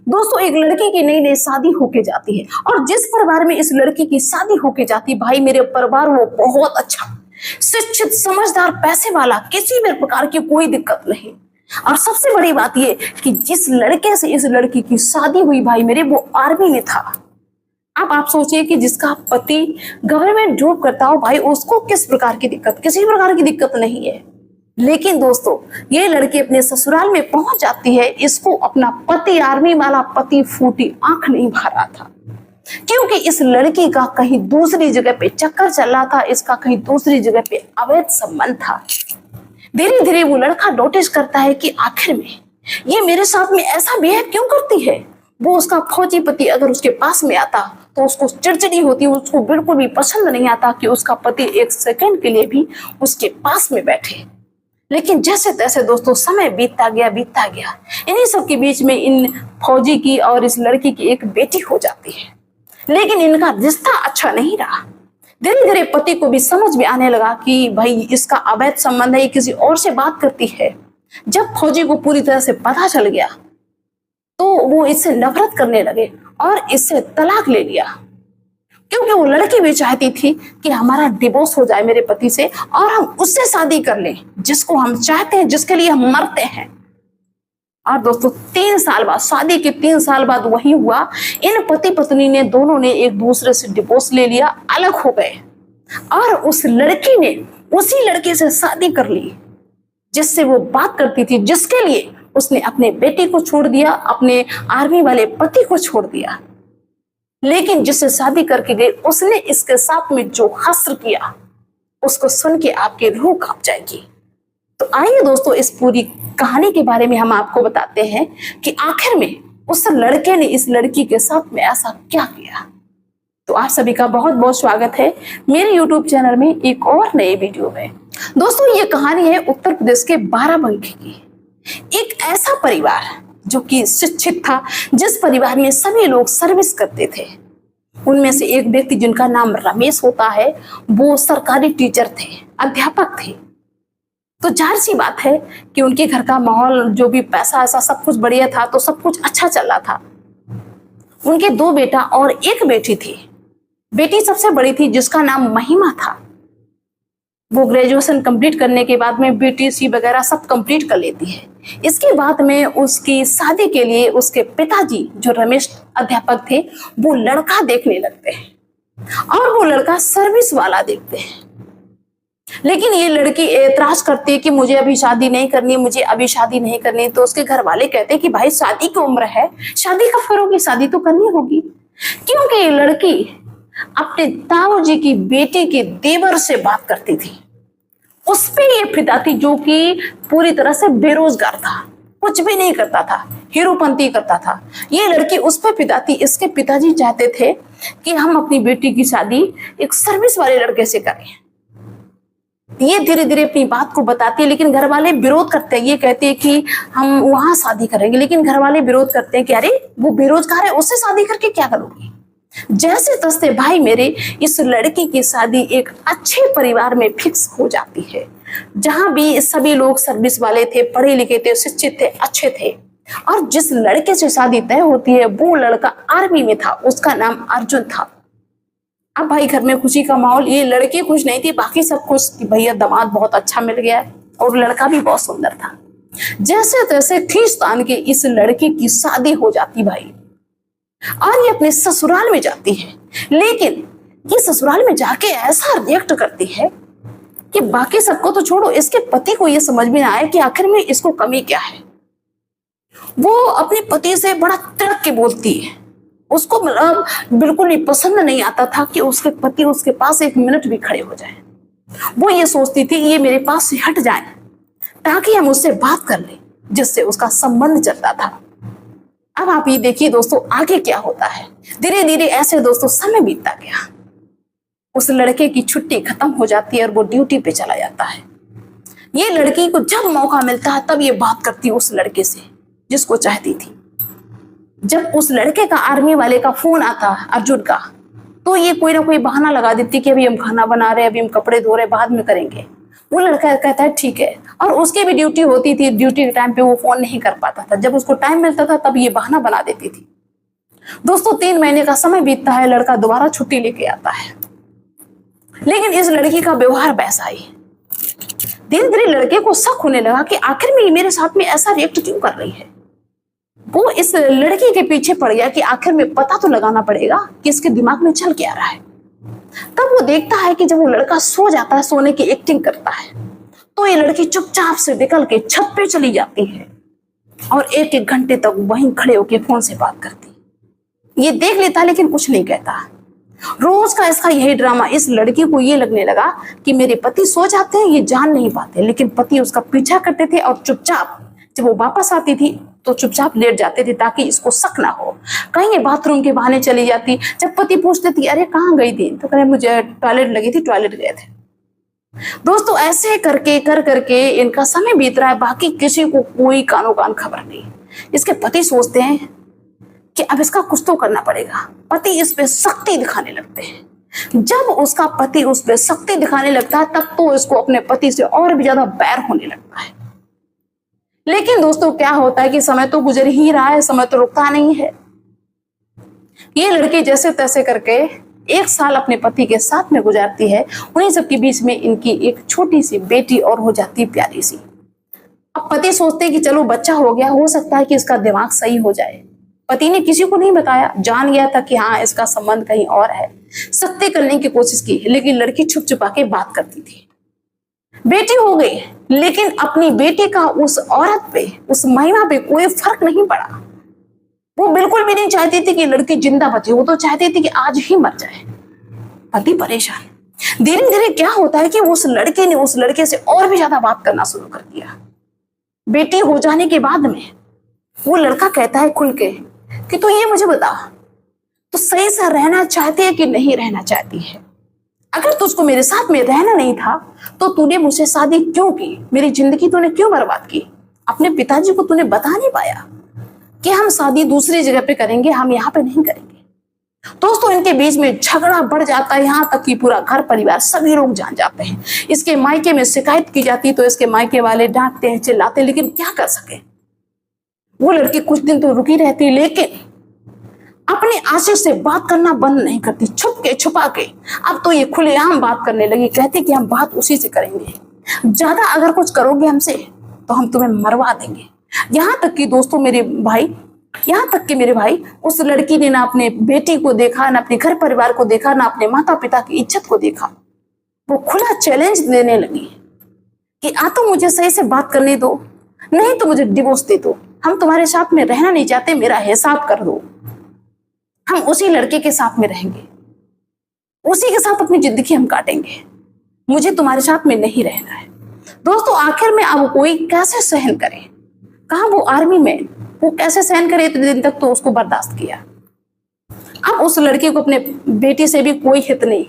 दोस्तों एक लड़की की नई नई शादी होके जाती है और जिस परिवार में इस लड़की की शादी होके जाती, भाई मेरे परिवार वो बहुत अच्छा, शिक्षित, समझदार, पैसे वाला, किसी भी प्रकार की कोई दिक्कत नहीं। और सबसे बड़ी बात ये कि जिस लड़के से इस लड़की की शादी हुई भाई मेरे, वो आर्मी में था। अब आप सोचिए कि जिसका पति गवर्नमेंट जॉब करता हो भाई, उसको किस प्रकार की दिक्कत, किसी प्रकार की दिक्कत नहीं है। लेकिन दोस्तों ये लड़की अपने ससुराल में पहुंच जाती है, इसको अपना पति, आर्मी वाला पति, फूटी आंख नहीं भा रहा था, क्योंकि इस लड़की का कहीं दूसरी जगह पे चक्कर चल रहा था, इसका कहीं दूसरी जगह पे अवैध संबंध था। धीरे धीरे वो लड़का नोटिस करता है कि आखिर में ये मेरे साथ में ऐसा बिहेव क्यों करती है। वो उसका फौजी पति अगर उसके पास में आता तो उसको चिड़चिड़ी होती, उसको बिल्कुल भी पसंद नहीं आता कि उसका पति एक सेकंड के लिए भी उसके पास में बैठे। लेकिन जैसे तैसे दोस्तों समय बीतता गया। इन्हीं सब के बीच में इन फौजी की और इस लड़की की एक बेटी हो जाती है, लेकिन इनका रिश्ता अच्छा नहीं रहा। धीरे धीरे पति को भी समझ में आने लगा कि भाई इसका अवैध संबंध है, ये किसी और से बात करती है। जब फौजी को पूरी तरह से पता चल गया तो वो इससे नफरत करने लगे और इससे तलाक ले लिया, क्योंकि वो लड़की भी चाहती थी कि हमारा डिवोर्स हो जाए मेरे पति से और हम उससे शादी कर लें जिसको हम चाहते हैं, जिसके लिए हम मरते हैं। और दोस्तों 3 साल बाद, शादी के 3 साल बाद वही हुआ। इन पति पत्नी ने दोनों ने एक दूसरे से डिवोर्स ले लिया, अलग हो गए और उस लड़की ने उसी लड़के से शादी कर ली जिससे वो बात करती थी, जिसके लिए उसने अपने बेटे को छोड़ दिया, अपने आर्मी वाले पति को छोड़ दिया। लेकिन जिससे शादी करके गई उसने इसके साथ में जो हश्र किया उसको सुन के आपकी रूह कांप जाएगी। तो आइए दोस्तों इस पूरी कहानी के बारे में हम आपको बताते हैं कि आखिर में उस लड़के ने इस लड़की के साथ में ऐसा क्या किया। तो आप सभी का बहुत बहुत स्वागत है मेरे YouTube चैनल में एक और नए वीडियो में। दोस्तों ये कहानी है उत्तर प्रदेश के बाराबंकी की। एक ऐसा परिवार जो कि शिक्षित था, जिस परिवार में सभी लोग सर्विस करते थे। उनमें से एक व्यक्ति जिनका नाम रमेश होता है, वो सरकारी टीचर थे, अध्यापक थे। तो जाहिर सी बात है कि उनके घर का माहौल, जो भी पैसा ऐसा सब कुछ बढ़िया था, तो सब कुछ अच्छा चल रहा था। उनके 2 बेटा और 1 बेटी थी। बेटी सबसे बड़ी थी जिसका नाम महिमा था। वो ग्रेजुएशन कंप्लीट करने के बाद में बीटीसी वगैरह सब कंप्लीट कर लेती है। इसके बाद में उसकी शादी के लिए उसके पिताजी जो रमेश अध्यापक थे, वो लड़का देखने लगते हैं और वो लड़का सर्विस वाला देखते हैं। लेकिन ये लड़की एतराज करती है कि मुझे अभी शादी नहीं करनी, मुझे अभी शादी नहीं करनी। तो उसके घर वाले कहते हैं कि भाई शादी की उम्र है, शादी कब करोगी, शादी तो करनी होगी। क्योंकि ये लड़की अपने ताऊ जी की बेटी के देवर से बात करती थी। उस पे ये फिदा थी, जो कि पूरी तरह से बेरोजगार था, कुछ भी नहीं करता था, हीरोपंती करता था। ये लड़की उस पे फिदा थी। इसके पिताजी चाहते थे कि हम अपनी बेटी की शादी एक सर्विस वाले लड़के से करें। ये धीरे धीरे अपनी बात को बताती है, लेकिन घर वाले विरोध करते हैं। ये कहते हैं कि हम वहां शादी करेंगे, लेकिन घर वाले विरोध करते हैं कि अरे वो बेरोजगार है, उससे शादी करके क्या करोगी। जैसे तस्ते भाई मेरे, इस लड़की की शादी एक अच्छे परिवार में फिक्स हो जाती है, जहां भी सभी लोग सर्विस वाले थे, पढ़े लिखे थे, शिक्षित थे, अच्छे थे। और जिस लड़के से शादी तय होती है वो लड़का आर्मी में था, उसका नाम अर्जुन था। अब भाई घर में खुशी का माहौल। ये लड़की खुश नहीं थी, बाकी सब खुश थी, भैया दामाद बहुत अच्छा मिल गया है और लड़का भी बहुत सुंदर था। जैसे तैसे खींच तान के इस लड़की की शादी हो जाती भाई, और ये अपने ससुराल में जाती है। लेकिन ये ससुराल में जाके ऐसा रिएक्ट करती है कि बाकी सबको तो छोड़ो, इसके पति को ये समझ में आए कि आखिर में इसको कमी क्या है। वो अपने पति से बड़ा तिड़क के बोलती है। उसको मतलब बिल्कुल भी पसंद नहीं आता था कि उसके पति उसके पास 1 मिनट भी खड़े हो जाए। वो ये सोचती थी ये मेरे पास से हट जाए ताकि हम उससे बात कर लें, जिससे उसका संबंध चलता था। अब आप ये देखिए दोस्तों आगे क्या होता है। धीरे धीरे ऐसे दोस्तों समय बीतता गया। उस लड़के की छुट्टी खत्म हो जाती है और वो ड्यूटी पे चला जाता है। ये लड़की को जब मौका मिलता है तब ये बात करती है उस लड़के से जिसको चाहती थी। जब उस लड़के का आर्मी वाले का फोन आता अर्जुन का, तो ये कोई ना कोई बहाना लगा देती कि अभी हम खाना बना रहे, अभी हम कपड़े धो रहे, बाद में करेंगे। वो लड़का कहता है ठीक है, और उसकी भी ड्यूटी होती थी, ड्यूटी के टाइम पे वो फोन नहीं कर पाता था, जब उसको टाइम मिलता था तब ये बहाना बना देती थी। दोस्तों 3 महीने का समय बीतता है, लड़का दोबारा छुट्टी लेके आता है, लेकिन इस लड़की का व्यवहार वैसा ही। धीरे धीरे लड़के को शक होने लगा कि आखिर में ये मेरे साथ में ऐसा रिएक्ट क्यों कर रही है। वो इस लड़की के पीछे पड़ गया कि आखिर में पता तो लगाना पड़ेगा कि इसके दिमाग में चल क्या रहा है। तब वो देखता है कि जब वो लड़का सो जाता है, सोने की एक्टिंग करता है, तो ये लड़की चुपचाप से निकल के छत पे चली जाती है और 1-1 घंटे तक वहीं खड़े होकर फोन से बात करती। ये देख लेता है लेकिन कुछ नहीं कहता। रोज का इसका यही ड्रामा। इस लड़की को ये लगने लगा कि मेरे पति सो जाते हैं, ये जान नहीं पाते, लेकिन पति उसका पीछा करते थे और चुपचाप जब वो वापस आती थी तो चुपचाप लेट जाते थे ताकि इसको शक ना हो। कहीं ये बाथरूम के बहाने चली जाती। जब पति पूछते थे अरे कहाँ गई थी, तो कहे मुझे टॉयलेट लगी थी, टॉयलेट गए थे। दोस्तों ऐसे करके करके इनका समय बीत रहा है, बाकी किसी को कोई कानो कान खबर नहीं। इसके पति सोचते हैं कि अब इसका कुछ तो करना पड़ेगा। पति इस पे सख्ती दिखाने लगते हैं। जब उसका पति उस पे सख्ती दिखाने लगता है तब तो इसको अपने पति से और भी ज्यादा बैर होने लगता है। लेकिन दोस्तों क्या होता है कि समय तो गुजर ही रहा है, समय तो रुकता नहीं है। ये लड़की जैसे तैसे करके 1 साल अपने पति के साथ में गुजारती है। उन्हीं सबके बीच में इनकी एक छोटी सी बेटी और हो जाती प्यारी सी। अब पति सोचते हैं कि चलो बच्चा हो गया, हो सकता है कि इसका दिमाग सही हो जाए। पति ने किसी को नहीं बताया, जान गया था कि हाँ इसका संबंध कहीं और है। सत्य करने की कोशिश की, लेकिन लड़की छुप छुपा के बात करती थी। बेटी हो गई, लेकिन अपनी बेटी का उस औरत पे, उस महिला पे कोई फर्क नहीं पड़ा। वो बिल्कुल भी नहीं चाहती थी कि लड़की जिंदा बचे, वो तो चाहती थी कि आज ही मर जाए। पति परेशान। धीरे धीरे क्या होता है कि उस लड़के ने उस लड़के से और भी ज्यादा बात करना शुरू कर दिया। बेटी हो जाने के बाद में वो लड़का कहता है खुल के कि तू ये मुझे बता, तो सही से रहना चाहती है कि नहीं रहना चाहती है? अगर तुझको मेरे साथ में रहना नहीं था तो तूने मुझसे शादी क्यों की? मेरी जिंदगी तूने क्यों बर्बाद की? अपने पिताजी को तूने बता नहीं पाया कि हम शादी दूसरी जगह पे करेंगे, हम यहाँ पे नहीं करेंगे। दोस्तों इनके बीच में झगड़ा बढ़ जाता है, यहाँ तक कि पूरा घर परिवार सभी लोग जान जाते हैं। इसके मायके में शिकायत की जाती तो इसके मायके वाले डांटते हैं, चिल्लाते हैं, लेकिन क्या कर सके। वो लड़की कुछ दिन तो रुकी रहती, लेकिन अपने आशिक से बात करना बंद नहीं करती, छुप के छुपा के। अब तो ये खुलेआम बात करने लगी, कहती कि हम बात उसी से करेंगे, ज्यादा अगर कुछ करोगे हमसे तो हम तुम्हें मरवा देंगे। यहाँ तक कि दोस्तों मेरे भाई उस लड़की ने ना अपने बेटी को देखा, ना अपने घर परिवार को देखा, ना अपने माता पिता की इज्जत को देखा। वो खुला चैलेंज देने लगी कि आ तो मुझे सही से बात करने दो, नहीं तो मुझे डिवोर्स दे दो, हम तुम्हारे साथ में रहना नहीं चाहते, मेरा हिसाब कर दो, हम उसी लड़के के साथ में रहेंगे, उसी के साथ अपनी जिंदगी हम काटेंगे, मुझे तुम्हारे साथ में नहीं रहना है। दोस्तों आखिर में अब कोई कैसे सहन करे? कहा वो आर्मी में, वो कैसे सहन करे? इतने दिन तक तो उसको बर्दाश्त किया। अब उस लड़के को अपने बेटी से भी कोई हित नहीं।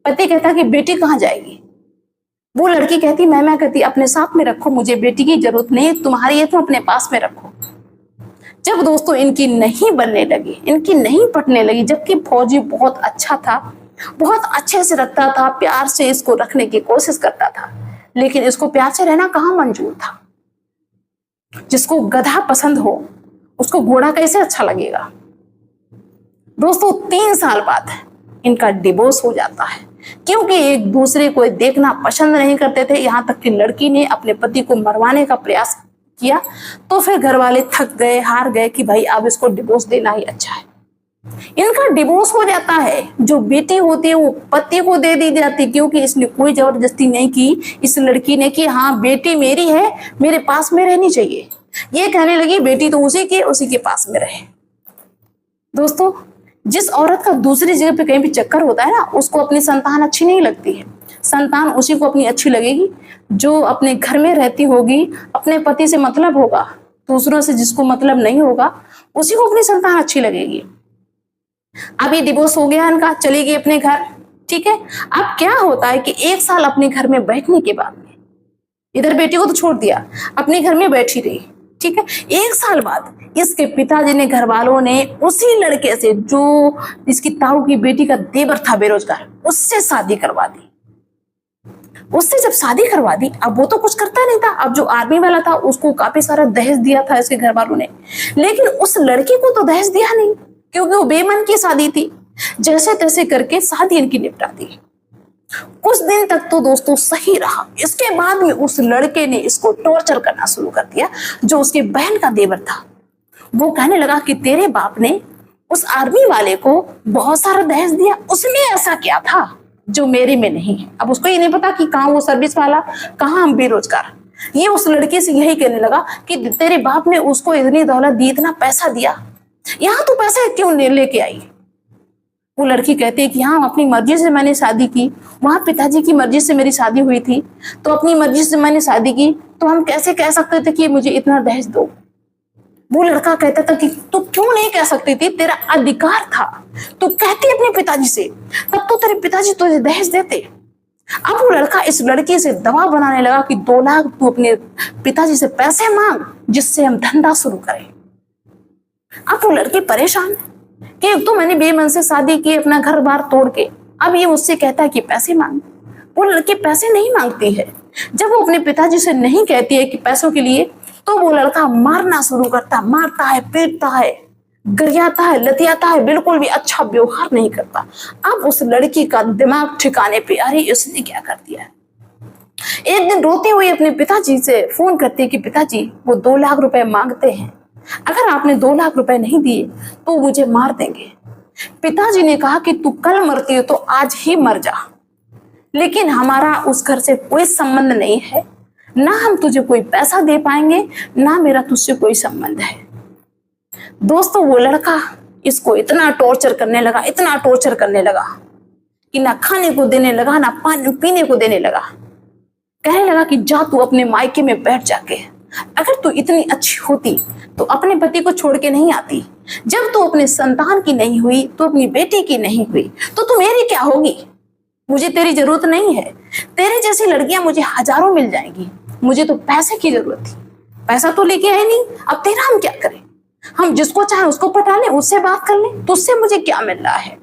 पति कहता कि बेटी कहाँ जाएगी? वो लड़की कहती मैं कहती अपने साथ में रखो, मुझे बेटी की जरूरत नहीं, तुम्हारी है तो अपने पास में रखो। जब दोस्तों इनकी नहीं बनने लगी, इनकी नहीं पटने लगी, जबकि फौजी बहुत अच्छा था, बहुत अच्छे से रखता था, प्यार से इसको रखने की कोशिश करता था, लेकिन इसको प्यार से रहना कहाँ मंजूर था। जिसको गधा पसंद हो उसको घोड़ा कैसे अच्छा लगेगा। दोस्तों 3 साल बाद इनका डिवोर्स हो जाता है, क्योंकि एक दूसरे को देखना पसंद नहीं करते थे। यहाँ तक कि लड़की ने अपने पति को मरवाने का प्रयास किया, तो फिर घर वाले थक गए, हार गए कि भाई अब इसको डिवोर्स देना ही अच्छा है। इनका डिवोर्स हो जाता है। जो बेटी होती है वो पति को दे दी जाती, क्योंकि इसने कोई जबरदस्ती नहीं की इस लड़की ने कि हाँ बेटी मेरी है, मेरे पास में रहनी चाहिए। ये कहने लगी बेटी तो उसी के पास में रहे। दोस्तों जिस औरत का दूसरी जगह पे कहीं भी चक्कर होता है ना, उसको अपनी संतान अच्छी नहीं लगती है। संतान उसी को अपनी अच्छी लगेगी जो अपने घर में रहती होगी, अपने पति से मतलब होगा, दूसरों से जिसको मतलब नहीं होगा उसी को अपनी संतान अच्छी लगेगी। अभी डिवोर्स हो गया इनका, चली गई अपने घर, ठीक है। अब क्या होता है कि 1 साल अपने घर में बैठने के बाद में, इधर बेटी को तो छोड़ दिया, अपने घर में बैठी रही, ठीक है। 1 साल बाद इसके पिताजी ने, घर वालों ने उसी लड़के से जो इसकी ताऊ की बेटी का देवर था बेरोजगार, उससे शादी करवा दी। उससे जब शादी करवा दी, अब वो तो कुछ करता नहीं था, अब जो आर्मी वाला था उसको काफी सारा दहेज दिया था इसके घर वालों ने, लेकिन उस लड़की को तो दहेज दिया नहीं क्योंकि वो बेमन की शादी थी। जैसे तैसे करके शादी इनकी निपटा दी। कुछ दिन तक तो दोस्तों सही रहा, इसके बाद में उस लड़के ने इसको टॉर्चर करना शुरू कर दिया। जो उसकी बहन का देवर था वो कहने लगा कि तेरे बाप ने उस आर्मी वाले को बहुत सारा दहेज दिया, उसने ऐसा क्या था जो मेरे में नहीं है। अब उसको ये नहीं पता कि कहाँ वो सर्विस वाला, कहाँ हम बेरोजगार। ये उस लड़के से यही कहने लगा कि तेरे बाप ने उसको इतनी दौलत दी, इतना पैसा दिया, यहाँ तू पैसे क्यों लेके आई। वो लड़की कहती है कि हाँ, अपनी मर्जी से मैंने शादी की, वहां पिताजी की मर्जी से मेरी शादी हुई थी, तो अपनी मर्जी से मैंने शादी की, तो हम कैसे कह सकते थे कि मुझे इतना दहेज दो। वो लड़का कहता था कि तू क्यों नहीं कह सकती थी, तेरा अधिकार था, तू कहती अपने पिताजी से, तब तो तेरे पिताजी तुझे दहेज देते। अब वो लड़का इस लड़की से दबाव बनाने लगा कि 2 लाख तू अपने पिताजी से पैसे मांग जिससे हम धंधा शुरू करें। अब वो लड़की परेशान कि तो मैंने बेमन से शादी की, अपना घर बार तोड़ के, अब ये मुझसे कहता है कि पैसे मांग। वो लड़की पैसे नहीं मांगती है। जब वो अपने पिताजी से नहीं कहती है कि पैसों के लिए, तो वो लड़का मारना शुरू करता, मारता है, पीटता है, गरियाता है, लतियाता है, बिल्कुल भी अच्छा व्यवहार नहीं करता। अब उस लड़की का दिमाग ठिकाने पे, अरे इसने क्या कर दिया। एक दिन रोते हुए अपने पिताजी से फोन करती है कि पिताजी वो 2 लाख रुपए मांगते हैं, अगर आपने 2 लाख रुपए नहीं दिए तो मुझे मार देंगे। पिताजी ने कहा कि तू कल मरती हो तो आज ही मर जा, लेकिन हमारा उस घर से कोई संबंध नहीं है, ना हम तुझे कोई पैसा दे पाएंगे, ना मेरा तुझसे कोई संबंध है। दोस्तों वो लड़का इसको इतना टॉर्चर करने लगा, इतना टॉर्चर करने लगा कि ना खाने को देने लगा, ना पानी पीने को देने लगा। कहने लगा कि जा तू अपने मायके में बैठ जाके, अगर तू इतनी अच्छी होती तो अपने पति को छोड़ के नहीं आती। जब तू अपने संतान की नहीं हुई, तो अपनी बेटी की नहीं हुई, तो तू मेरी क्या होगी। मुझे तेरी जरूरत नहीं है, तेरे जैसी लड़कियां मुझे हजारों मिल जाएंगी, मुझे तो पैसे की जरूरत थी, पैसा तो लेके आए नहीं, अब तेरा हम क्या करें। हम जिसको चाहे उसको पटा लें, उससे बात कर लें, तो उससे मुझे क्या मिल रहा है।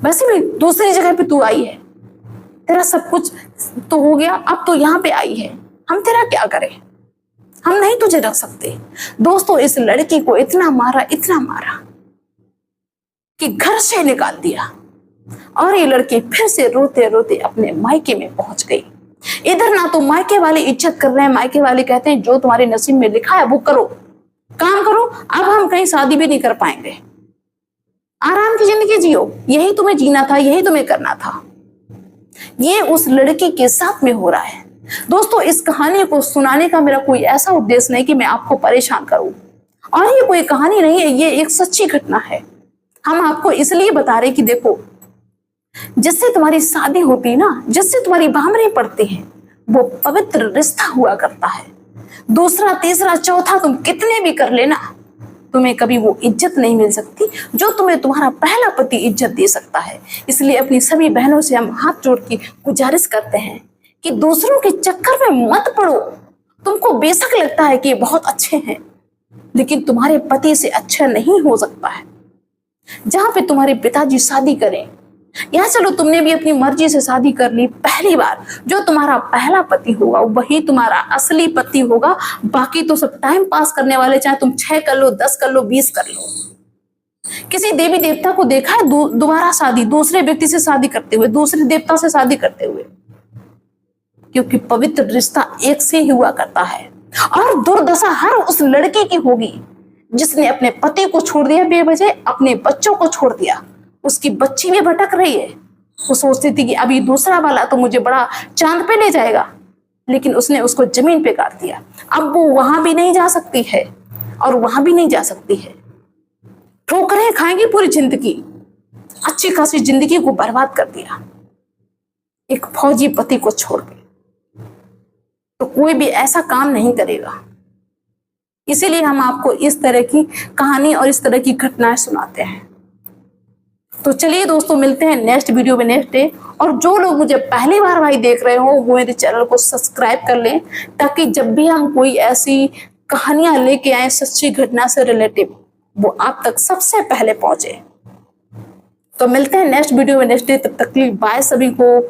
वैसे भी दूसरी जगह पे तू आई है, तेरा सब कुछ तो हो गया, अब तो यहाँ पे आई है, हम तेरा क्या करें, हम नहीं तुझे रख सकते। दोस्तों इस लड़की को इतना मारा कि घर से निकाल दिया, और ये लड़की फिर से रोते रोते अपने मायके में पहुंच गई। इधर ना तो मायके वाले इज्जत कर रहे हैं, मायके वाले कहते हैं जो तुम्हारे नसीब में लिखा है वो करो, काम करो, अब हम कहीं शादी भी नहीं कर पाएंगे, आराम की जिंदगी जियो, यही तुम्हें जीना था, यही तुम्हें करना था। ये उस लड़की के साथ में हो रहा है। दोस्तों इस कहानी को सुनाने का मेरा कोई ऐसा उद्देश्य नहीं कि मैं आपको परेशान करूं, और ये कोई कहानी नहीं है, ये एक सच्ची घटना है। हम आपको इसलिए बता रहे कि देखो, जिससे तुम्हारी शादी होती है ना, जिससे तुम्हारी भामरें पड़ती हैं, वो पवित्र रिश्ता हुआ करता है। दूसरा तीसरा चौथा तुम कितने भी कर लेना, तुम्हें कभी वो इज्जत नहीं मिल सकती जो तुम्हें तुम्हारा पहला पति इज्जत दे सकता है। इसलिए अपनी सभी बहनों से हम हाथ जोड़ के गुजारिश करते हैं कि दूसरों के चक्कर में मत पड़ो। तुमको बेशक लगता है कि ये बहुत अच्छे हैं, लेकिन तुम्हारे पति से अच्छा नहीं हो सकता है। जहां पे तुम्हारे पिताजी शादी करें, या चलो तुमने भी अपनी मर्जी से शादी कर ली पहली बार, जो तुम्हारा पहला पति होगा वही तुम्हारा असली पति होगा। बाकी तो सब टाइम पास करने वाले, चाहे तुम 6 कर लो, 10 कर लो, 20 कर लो। किसी देवी देवता को देखा है दोबारा शादी, दूसरे व्यक्ति से शादी करते हुए, दूसरे देवता से शादी करते हुए? क्योंकि पवित्र रिश्ता एक से ही हुआ करता है। और दुर्दशा हर उस लड़की की होगी जिसने अपने पति को छोड़ दिया बेवजह, अपने बच्चों को छोड़ दिया। उसकी बच्ची भी भटक रही है, वो सोचती थी कि अभी दूसरा वाला तो मुझे बड़ा चांद पे ले जाएगा, लेकिन उसने उसको जमीन पे गाड़ दिया। अब वो वहां भी नहीं जा सकती है और वहां भी नहीं जा सकती है। ठोकरें खाएंगी पूरी जिंदगी, अच्छी खासी जिंदगी को बर्बाद कर दिया एक फौजी पति को छोड़ के। तो कोई भी ऐसा काम नहीं करेगा। इसीलिए हम आपको इस तरह की कहानी और इस तरह की घटनाएं सुनाते हैं। तो चलिए दोस्तों, मिलते हैं नेक्स्ट वीडियो में नेक्स्ट डे। और जो लोग मुझे पहली बार भाई देख रहे हो वो मेरे चैनल को सब्सक्राइब कर लें, ताकि जब भी हम कोई ऐसी कहानियां लेके आए सच्ची घटना से रिलेटिव, वो आप तक सबसे पहले पहुंचे। तो मिलते हैं नेक्स्ट वीडियो में नेक्स्ट डे। तब तक के लिए बाय सभी को।